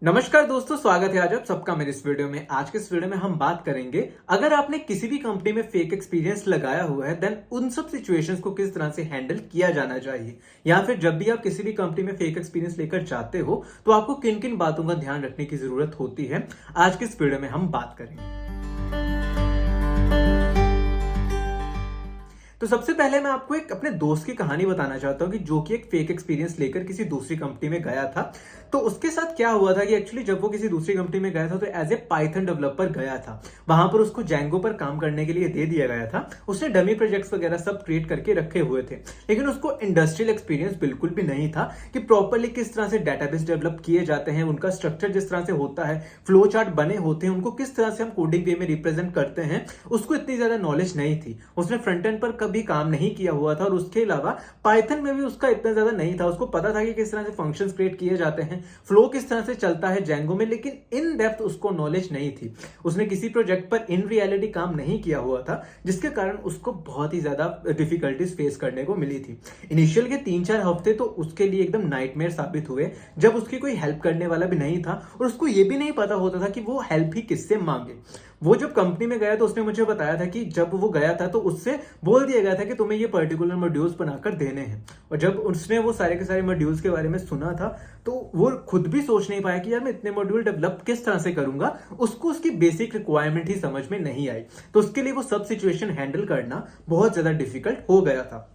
नमस्कार दोस्तों, स्वागत है आज आप सबका मेरे इस वीडियो में। आज के इस वीडियो में हम बात करेंगे, अगर आपने किसी भी कंपनी में फेक एक्सपीरियंस लगाया हुआ है देन उन सब सिचुएशंस को किस तरह से हैंडल किया जाना चाहिए, या फिर जब भी आप किसी भी कंपनी में फेक एक्सपीरियंस लेकर जाते हो तो आपको किन किन बातों का ध्यान रखने की जरूरत होती है, आज के इस वीडियो में हम बात करेंगे। तो सबसे पहले मैं आपको एक अपने दोस्त की कहानी बताना चाहता हूं कि जो कि एक फेक एक्सपीरियंस लेकर किसी दूसरी कंपनी में गया था। तो उसके साथ क्या हुआ था कि एक्चुअली जब वो किसी दूसरी कंपनी में गया था तो एज ए पाइथन डेवलपर गया था। वहां पर उसको जैंगो पर काम करने के लिए दे दिया गया था। उसने डमी प्रोजेक्ट्स वगैरह सब क्रिएट करके रखे हुए थे, लेकिन उसको इंडस्ट्रियल एक्सपीरियंस बिल्कुल भी नहीं था कि प्रॉपरली किस तरह से डेटाबेस डेवलप किए जाते हैं, उनका स्ट्रक्चर जिस तरह से होता है, फ्लो चार्ट बने होते हैं, उनको किस तरह से हम कोडिंग वे में रिप्रेजेंट करते हैं, उसको इतनी ज्यादा नॉलेज नहीं थी। उसने फ्रंट एंड पर कभी काम नहीं किया हुआ था और उसके अलावा पाइथन में भी उसका इतना ज्यादा नहीं था। उसको पता था कि किस तरह से फंक्शंस क्रिएट किए जाते हैं, फ्लो किस तरह से चलता है जैंगो में, लेकिन इन डेप्थ उसको नॉलेज नहीं थी। उसने किसी प्रोजेक्ट पर इन रियलिटी काम नहीं किया हुआ था, जिसके कारण उसको बहुत ही ज्यादा डिफिकल्टीज फेस करने को मिली थी। इनिशियल के 3-4 हफ्ते तो उसके लिए एकदम नाइटमेयर साबित हुए, जब उसकी कोई हेल्प करने वाला भी नहीं था और उसको यह भी नहीं पता होता था कि वो हेल्प ही किससे मांगे। वो जब कंपनी में गया तो उसने मुझे बताया था कि जब वो गया था तो उससे बोल दिया गया था कि तुम्हें ये पर्टिकुलर मॉड्यूल्स बनाकर देने हैं। और जब उसने वो सारे के सारे मॉड्यूल्स के बारे में सुना था तो वो खुद भी सोच नहीं पाया कि यार मैं इतने मॉड्यूल डेवलप किस तरह से करूंगा। उसको उसकी बेसिक रिक्वायरमेंट ही समझ में नहीं आई, तो उसके लिए वो सब सिचुएशन हैंडल करना बहुत ज्यादा डिफिकल्ट हो गया था।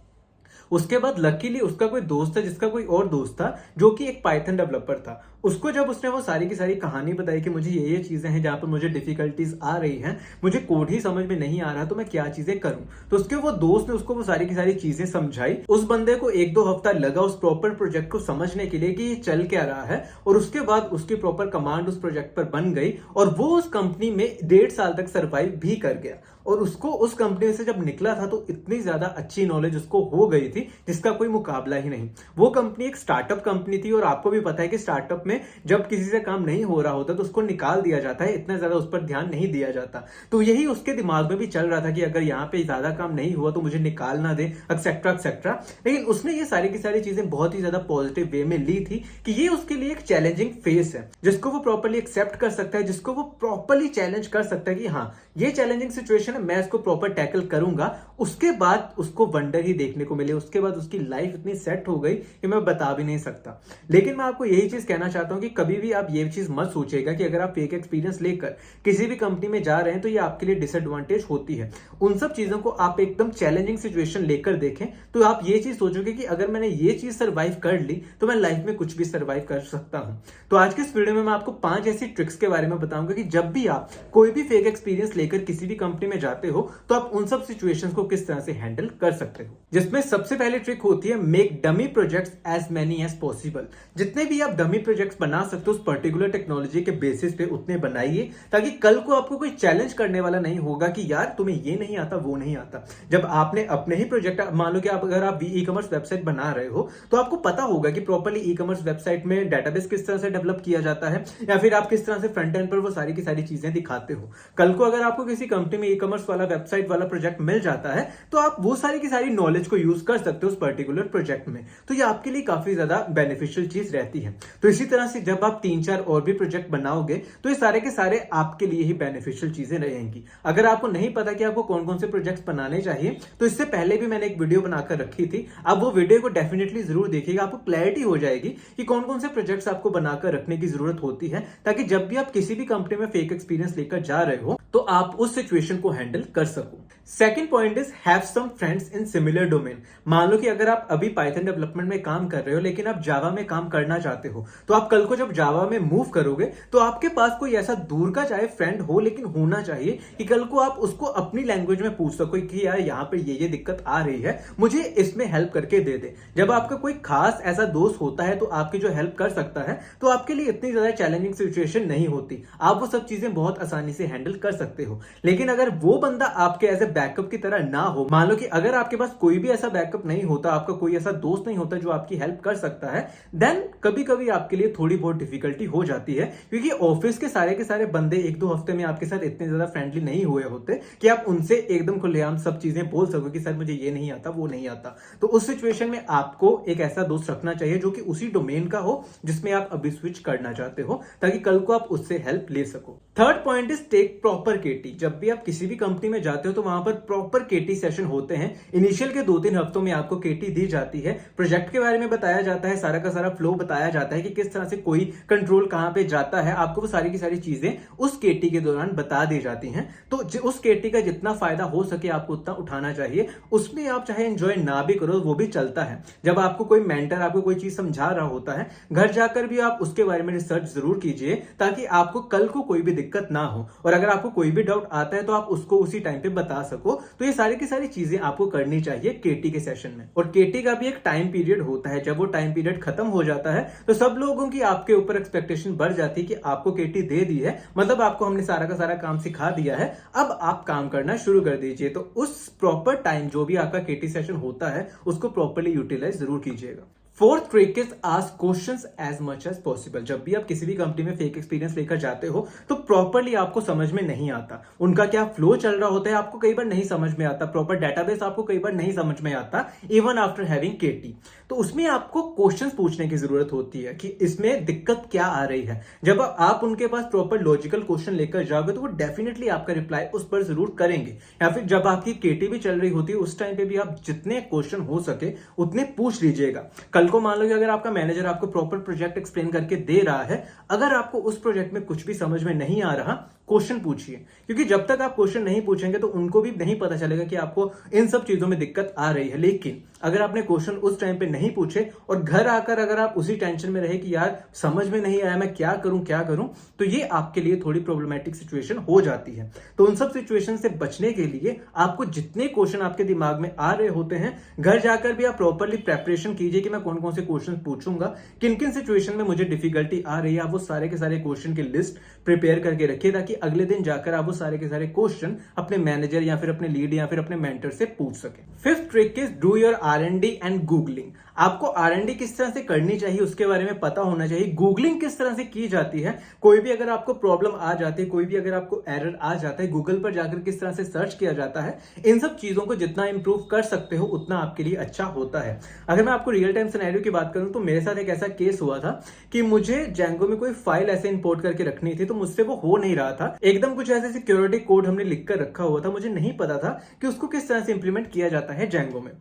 उसके बाद लकीली उसका कोई दोस्त था, जिसका कोई और दोस्त था जो कि एक पाइथन डेवलपर था। उसको जब उसने वो सारी की सारी कहानी बताई कि मुझे ये चीजें हैं जहां पर मुझे डिफिकल्टीज आ रही हैं, मुझे कोड ही समझ में नहीं आ रहा, तो मैं क्या चीजें करूं, तो उसके वो दोस्त ने उसको वो सारी की सारी चीजें समझाई। उस बंदे को 1-2 हफ्ता लगा उस प्रॉपर प्रोजेक्ट को समझने के लिए कि ये चल क्या रहा है, और उसके बाद उसकी प्रॉपर कमांड उस प्रोजेक्ट पर बन गई और वो उस कंपनी में 1.5 साल तक सर्वाइव भी कर गया। और उसको उस कंपनी से जब निकला था तो इतनी ज्यादा अच्छी नॉलेज उसको हो गई थी जिसका कोई मुकाबला ही नहीं। वो कंपनी एक स्टार्टअप कंपनी थी और आपको भी पता है कि स्टार्टअप में जब किसी से काम नहीं हो रहा होता तो उसको निकाल दिया जाता है, इतना ज्यादा उस पर ध्यान नहीं दिया जाता। तो यही उसके दिमाग में भी चल रहा था कि अगर यहाँ पे ज्यादा काम नहीं हुआ तो मुझे निकाल ना दे, एक्सेट्रा एक्सेट्रा। लेकिन उसने ये सारी की सारी चीजें बहुत ही ज्यादा पॉजिटिव वे में ली थी कि ये उसके लिए एक चैलेंजिंग फेस है जिसको वो प्रॉपरली एक्सेप्ट कर सकता है, जिसको वो प्रॉपरली चैलेंज कर सकता है कि हाँ ये चैलेंजिंग सिचुएशन है, मैं इसको प्रॉपर टैकल करूंगा। उसके बाद उसको वंडर ही देखने को मिले, उसके बाद उसकी लाइफ इतनी सेट हो गई कि मैं बता भी नहीं सकता। लेकिन मैं आपको यही चीज कहना चाहता हूं कि कभी भी आप ये चीज मत सोचिएगा कि अगर आप फेक एक्सपीरियंस लेकर किसी भी कंपनी में जा रहे हैं तो ये आपके लिए डिसएडवांटेज होती है। उन सब चीजों को आप एकदम चैलेंजिंग सिचुएशन लेकर देखें तो आप ये चीज सोचोगे कि अगर मैंने ये चीज सर्वाइव कर ली तो मैं लाइफ में कुछ भी सर्वाइव कर सकता हूं। तो आज के इस वीडियो में मैं आपको 5 ऐसी ट्रिक्स के बारे में बताऊंगा कि जब भी आप कोई भी फेक एक्सपीरियंस लेकर किसी भी कंपनी में जाते हो तो आप उन सब सिचुएशंस को किस तरह से हैंडल कर सकते हो। जिसमें सबसे पहले ट्रिक होती है make dummy projects as many as possible. जितने भी आप डमी प्रोजेक्ट्स बना सकते हो उस पर्टिकुलर टेक्नोलॉजी के बेसिस पे उतने बनाइए, ताकि कल को आपको कोई चैलेंज करने वाला नहीं होगा कि यार तुम्हें ये नहीं आता वो नहीं आता। जब आपने अपने ही प्रोजेक्ट, मान लो कि अगर आप ई कॉमर्स वेबसाइट बना रहे हो तो आपको पता होगा कि प्रॉपर्ली ई कॉमर्स वेबसाइट में डेटाबेस किस तरह से डेवलप किया जाता है, या फिर आप किस तरह से फ्रंट एंड पर वो सारी की सारी चीजें दिखाते हो। कल को अगर आपको किसी कंपनी में ई कॉमर्स वाला वेबसाइट वाला प्रोजेक्ट मिल जाता है तो आप वो सारी की सारी नॉलेज को यूज कर सकते हो उस पर्टिकुलर प्रोजेक्ट में। तो ये आपके लिए काफी ज्यादा बेनिफिशियल चीज रहती है। तो इसी तरह से जब आप 3-4 और भी प्रोजेक्ट बनाओगे तो ये सारे के सारे आपके लिए ही बेनिफिशियल चीजें रहेंगी। अगर आपको नहीं पता कि आपको कौन कौन से प्रोजेक्ट्स बनाने चाहिए तो इससे पहले भी मैंने एक वीडियो बनाकर रखी थी, आप वो वीडियो को डेफिनेटली जरूर देखिएगा। आपको क्लैरिटी हो जाएगी कि कौन कौन से प्रोजेक्ट्स आपको बनाकर रखने की जरूरत होती है, ताकि जब भी आप किसी भी कंपनी में फेक एक्सपीरियंस लेकर जा रहे हो तो आप उस सिचुएशन को हैंडल कर सको। Second point is have some friends in similar domain. मान लो कि अगर आप अभी पाइथन डेवलपमेंट में काम कर रहे हो लेकिन आप जावा में काम करना चाहते हो, तो आप कल को जब जावा में मूव करोगे तो आपके पास कोई ऐसा दूर का चाहे फ्रेंड हो लेकिन होना चाहिए कि कल को आप उसको अपनी लैंग्वेज में पूछ सको कि यार यहाँ पे ये दिक्कत आ रही है, मुझे इसमें हेल्प करके दे दे। जब आपका कोई खास ऐसा दोस्त होता है तो आपकी जो हेल्प कर सकता है, तो आपके लिए इतनी ज्यादा चैलेंजिंग सिचुएशन नहीं होती, आप वो सब चीजें बहुत आसानी से हैंडल कर सकते हो। लेकिन अगर वो बंदा आपके एज ए बैकअप की तरह ना हो, मान लो कि अगर आपके पास कोई भी ऐसा बैकअप नहीं होता, आपका कोई ऐसा दोस्त नहीं होता जो आपकी हेल्प कर सकता है, देन कभी कभी आपके लिए थोड़ी बहुत डिफिकल्टी हो जाती है, क्योंकि ऑफिस के सारे बंदे एक दो हफ्ते में आपके साथ इतने ज्यादा फ्रेंडली नहीं हुए होते कि आप उनसे एकदम खुलेआम सब चीजें बोल सको कि सर मुझे ये नहीं आता, वो नहीं आता। तो उस सिचुएशन में आपको एक ऐसा दोस्त रखना चाहिए जो कि उसी डोमेन का हो जिसमें आप अभी स्विच करना चाहते हो, ताकि कल को आप उससे हेल्प ले सको। Third point is take proper केटी। जब भी आप किसी भी कंपनी में जाते हो तो वहां पर प्रॉपर केटी सेशन होते हैं। इनिशियल के 2-3 हफ्तों में आपको केटी दी जाती है, प्रोजेक्ट के बारे में बताया जाता है, सारा का सारा फ्लो बताया जाता है कि किस तरह से कोई कंट्रोल कहां पे जाता है, आपको वो सारी की सारी चीजें उस केटी के दौरान बता दी जाती हैं। तो उस केटी का जितना फायदा हो सके आपको उतना उठाना चाहिए। उसमें आप चाहे एंजॉय ना भी करो वो भी चलता है। जब आपको कोई मेंटर आपको कोई चीज समझा रहा होता है, घर जाकर भी आप उसके बारे में रिसर्च जरूर कीजिए, ताकि आपको कल को कोई भी दिक्कत ना हो, और अगर आपको कोई भी डाउट आता है तो आप उसको उसी टाइम पे बता सको। तो ये सारी की सारी चीजें आपको करनी चाहिए केटी के सेशन में। और केटी का भी एक टाइम पीरियड होता है। जब वो टाइम पीरियड खत्म हो जाता है तो सब लोगों की आपके ऊपर एक्सपेक्टेशन बढ़ जाती है कि आपको केटी दे दी है, मतलब आपको हमने सारा का सारा काम सिखा दिया है, अब आप काम करना शुरू कर दीजिए। तो उस प्रॉपर टाइम जो भी आपका केटी सेशन होता है उसको प्रॉपर्ली यूटिलाइज जरूर कीजिएगा। Fourth trick is ask questions as much as possible. जब भी आप किसी भी कंपनी में फेक एक्सपीरियंस लेकर जाते हो तो प्रॉपर्ली आपको समझ में नहीं आता, उनका क्या फ्लो चल रहा होता है आपको कई बार नहीं समझ में आता, प्रॉपर डेटाबेस आपको कई बार नहीं समझ में आता, इवन आफ्टर हैविंग केटी। तो उसमें आपको क्वेश्चंस पूछने की जरूरत होती है कि इसमें दिक्कत क्या आ रही है। जब आप उनके पास प्रॉपर लॉजिकल क्वेश्चन लेकर जाओगे तो वो डेफिनेटली आपका रिप्लाई उस पर जरूर करेंगे। या फिर जब आपकी केटी भी चल रही होती है उस टाइम पे भी आप जितने क्वेश्चन हो सके उतने पूछ लीजिएगा। कल को मान लो कि अगर आपका मैनेजर आपको प्रॉपर प्रोजेक्ट एक्सप्लेन करके दे रहा है, अगर आपको उस प्रोजेक्ट में कुछ भी समझ में नहीं आ रहा, क्वेश्चन पूछिए, क्योंकि जब तक आप क्वेश्चन नहीं पूछेंगे तो उनको भी नहीं पता चलेगा कि आपको इन सब चीजों में दिक्कत आ रही है। लेकिन अगर आपने क्वेश्चन उस टाइम पे नहीं पूछे और घर आकर अगर आप उसी टेंशन में रहे कि यार समझ में नहीं आया, मैं क्या करूं, तो ये आपके लिए थोड़ी प्रॉब्लमैटिक सिचुएशन हो जाती है। तो उन सब सिचुएशन से बचने के लिए आपको जितने क्वेश्चन आपके दिमाग में आ रहे होते हैं, घर जाकर भी आप प्रॉपरली प्रेपरेशन कीजिए कि मैं कौन कौन से क्वेश्चन पूछूंगा, किन किन सिचुएशन में मुझे डिफिकल्टी आ रही है। आप वो सारे के सारे क्वेश्चन की लिस्ट प्रिपेयर करके रखिए, ताकि अगले दिन जाकर आप वो सारे के सारे क्वेश्चन अपने मैनेजर या फिर अपने लीड या फिर अपने मेंटर से पूछ सके। Fifth trick is do your R&D and googling. आपको R&D किस तरह से करनी चाहिए उसके बारे में पता होना चाहिए। गूगलिंग किस तरह से की जाती है, कोई भी अगर आपको प्रॉब्लम आ जाती है, कोई भी अगर आपको एरर आ जाता है, गूगल पर जाकर किस तरह से सर्च किया जाता है, इन सब चीजों को जितना इंप्रूव कर सकते हो उतना आपके लिए अच्छा होता है। अगर मैं आपको रियल टाइम सिनेरियो की बात करूं तो मेरे साथ एक ऐसा केस हुआ था कि मुझे जेंगो में कोई फाइल ऐसे इंपोर्ट करके रखनी थी, तो मुझसे वो हो नहीं रहा था। एकदम कुछ ऐसे सिक्योरिटी कोड हमने लिखकर रखा हुआ था, मुझे नहीं पता था कि उसको किस तरह से इंप्लीमेंट किया जाता है जेंगो में।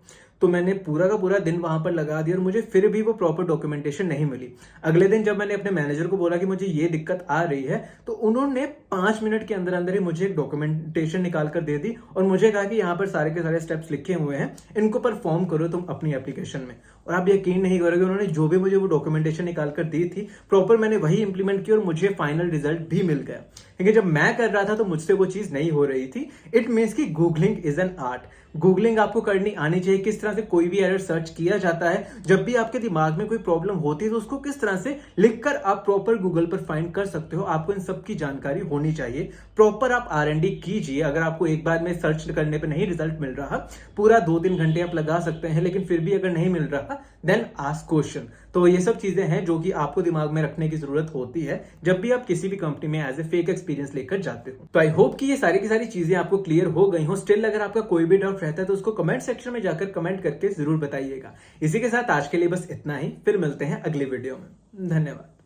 तो मैंने पूरा का पूरा दिन वहां पर लगा दिया और मुझे फिर भी वो प्रॉपर डॉक्यूमेंटेशन नहीं मिली। अगले दिन जब मैंने अपने मैनेजर को बोला कि मुझे ये दिक्कत आ रही है, तो उन्होंने 5 मिनट के अंदर अंदर ही मुझे एक डॉक्यूमेंटेशन निकाल कर दे दी और मुझे कहा कि यहाँ पर सारे के सारे स्टेप्स लिखे हुए हैं, इनको परफॉर्म करो तुम अपनी एप्लीकेशन में। और आप यकीन नहीं करोगे, उन्होंने जो भी मुझे वो डॉक्यूमेंटेशन निकाल कर दी थी प्रॉपर मैंने वही इंप्लीमेंट की और मुझे फाइनल रिजल्ट भी मिल गया। क्योंकि जब मैं कर रहा था तो मुझसे वो चीज नहीं हो रही थी। इट मीन्स की googling is an art. Googling आपको करनी आनी चाहिए, किस तरह से कोई भी एरर सर्च किया जाता है, जब भी आपके दिमाग में कोई प्रॉब्लम होती है तो उसको किस तरह से लिखकर आप प्रॉपर गूगल पर फाइंड कर सकते हो, आपको इन सब की जानकारी होनी चाहिए। प्रॉपर आप R&D कीजिए। अगर आपको एक बार में सर्च करने पर नहीं रिजल्ट मिल रहा, पूरा 2-3 घंटे आप लगा सकते हैं, लेकिन फिर भी अगर नहीं मिल रहा देन आस्क क्वेश्चन। तो ये सब चीजें हैं जो कि आपको दिमाग में रखने की जरूरत होती है जब भी आप किसी भी कंपनी में एज ए फेक एक्सपीरियंस लेकर जाते हो। तो आई होप कि ये सारी की सारी चीजें आपको क्लियर हो गई हो। स्टिल अगर आपका कोई भी डाउट रहता है तो उसको कमेंट सेक्शन में जाकर कमेंट करके जरूर बताइएगा। इसी के साथ आज के लिए बस इतना ही, फिर मिलते हैं अगले वीडियो में। धन्यवाद।